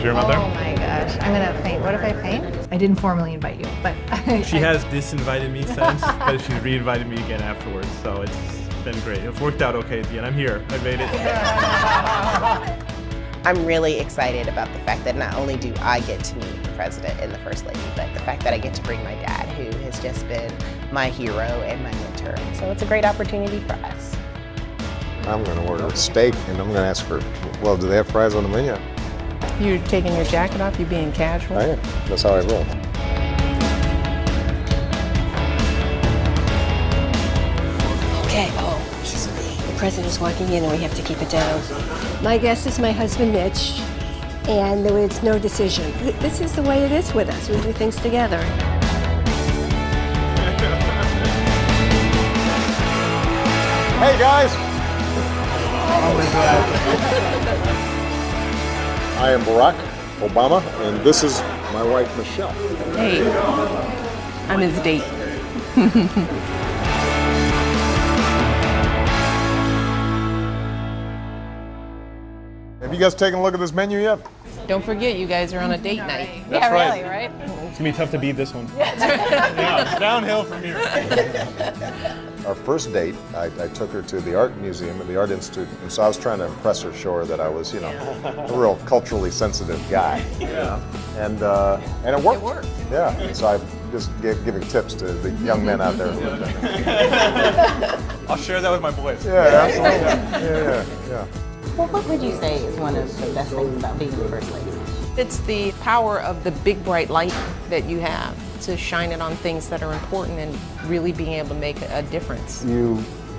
your mother? Oh my gosh, I'm gonna faint. What if I faint? I didn't formally invite you, but She has disinvited me since, but she's re-invited me again afterwards, so it's been great. It's worked out okay at the end. I'm here. I made it. I'm really excited about the fact that not only do I get to meet the president and the first lady, but the fact that I get to bring my dad, who has just been my hero and my mentor. So it's a great opportunity for us. I'm going to order a steak, and I'm going to ask for, well, do they have fries on the menu? You're taking your jacket off, you're being casual? I am. That's how I roll. Okay, the president's walking in and we have to keep it down. My guest is my husband, Mitch, and there was no decision. This is the way it is with us. We do things together. Hey, guys! I am Barack Obama, and this is my wife, Michelle. Hey, I'm his date. Have you guys taken a look at this menu yet? Don't forget, you guys are on a date night. yeah, right. really, right? It's gonna be tough to beat this one. Yeah, it's downhill from here. Our first date, I took her to the Art Museum and the Art Institute, and so I was trying to impress her, show her that I was, a real culturally sensitive guy. Yeah. And it worked. It worked. Yeah, so I'm just giving tips to the young men out there. I'll share that with my boys. Yeah, absolutely. Yeah. Well, what would you say is one of the best things about being the First Lady? It's the power of the big bright light that you have to shine it on things that are important and really being able to make a difference. You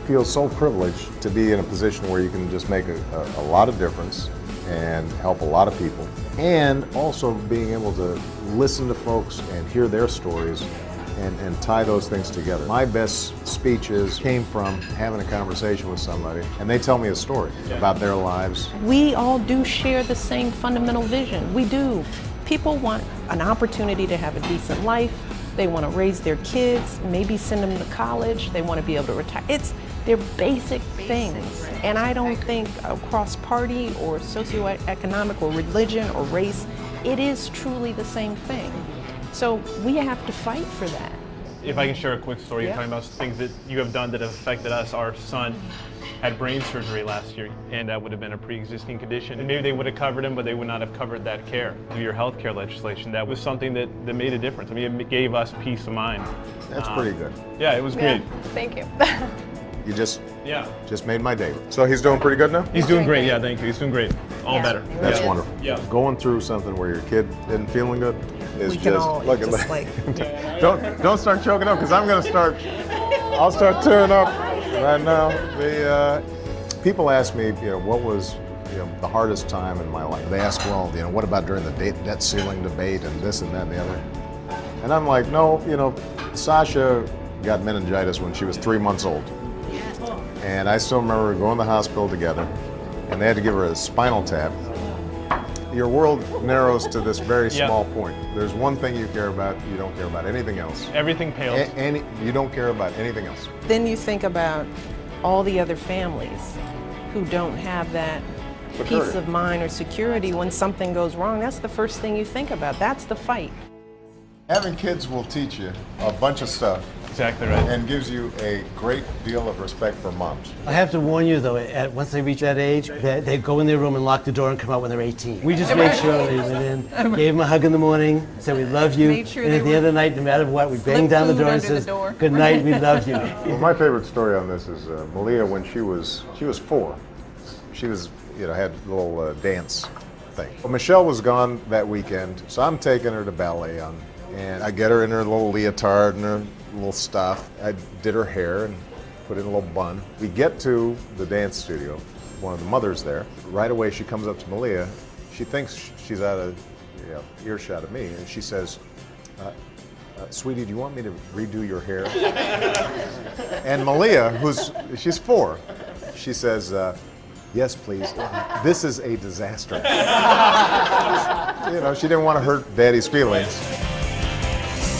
feel so privileged to be in a position where you can just make a lot of difference and help a lot of people, and also being able to listen to folks and hear their stories and tie those things together. My best speeches came from having a conversation with somebody and they tell me a story about their lives. We all do share the same fundamental vision. We do. People want an opportunity to have a decent life. They want to raise their kids, maybe send them to college. They want to be able to retire. They're basic things. And I don't think across party or socioeconomic or religion or race, it is truly the same thing. So we have to fight for that. If I can share a quick story, Yeah. you're talking about things that you have done that have affected us. Our son had brain surgery last year, and that would have been a pre-existing condition. And maybe they would have covered him, but they would not have covered that care. Through your health care legislation, that was something that made a difference. I mean, it gave us peace of mind. That's pretty good. Yeah, it was great. Thank you. You just Yeah. made my day. So he's doing pretty good now? He's doing great, yeah, thank you. He's doing great. All Yeah. better. That's Yeah. wonderful. Yeah. Going through something where your kid isn't feeling good is We can just all look at just like don't start choking up, because I'll start tearing up right now. People ask me, what was the hardest time in my life. They ask, well, what about during the debt ceiling debate and this and that and the other? And I'm like, no, Sasha got meningitis when she was 3 months old. And I still remember going to the hospital together, and they had to give her a spinal tap. Your world narrows to this very small point. There's one thing you care about, you don't care about anything else. Everything pales. You don't care about anything else. Then you think about all the other families who don't have that peace of mind or security when something goes wrong. That's the first thing you think about. That's the fight. Having kids will teach you a bunch of stuff. Exactly right. And gives you a great deal of respect for moms. I have to warn you, though, once they reach that age, they go in their room and lock the door and come out when they're 18. We just made sure they went in, gave them a hug in the morning, said we love you, Made sure and they at the end of the night, no matter what, we bang down the door and says, good night, we love you. Well, my favorite story on this is Malia, when she was 4. She was, had a little dance thing. Well, Michelle was gone that weekend, so I'm taking her to ballet and I get her in her little leotard and her little stuff. I did her hair and put in a little bun. We get to the dance studio, one of the mothers there. Right away she comes up to Malia. She thinks she's out of earshot of me, and she says, sweetie, do you want me to redo your hair? And Malia, she's 4, she says, yes, please. This is a disaster. She didn't want to hurt Daddy's feelings.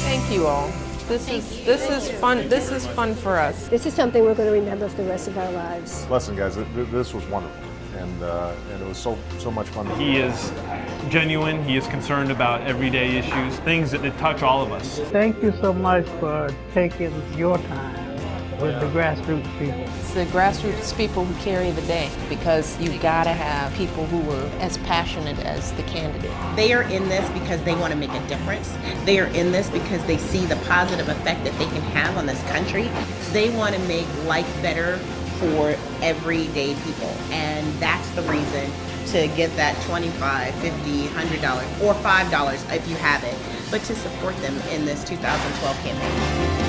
Thank you all. This is fun. This is fun for us. This is something we're going to remember for the rest of our lives. Listen, guys, this was wonderful. and it was so much fun. He is genuine. He is concerned about everyday issues, things that touch all of us. Thank you so much for taking your time with the grassroots people. It's the grassroots people who carry the day, because you gotta have people who are as passionate as the candidate. They are in this because they want to make a difference. They are in this because they see the positive effect that they can have on this country. They want to make life better for everyday people, and that's the reason to get that $25, $50, $100, or $5 if you have it, but to support them in this 2012 campaign.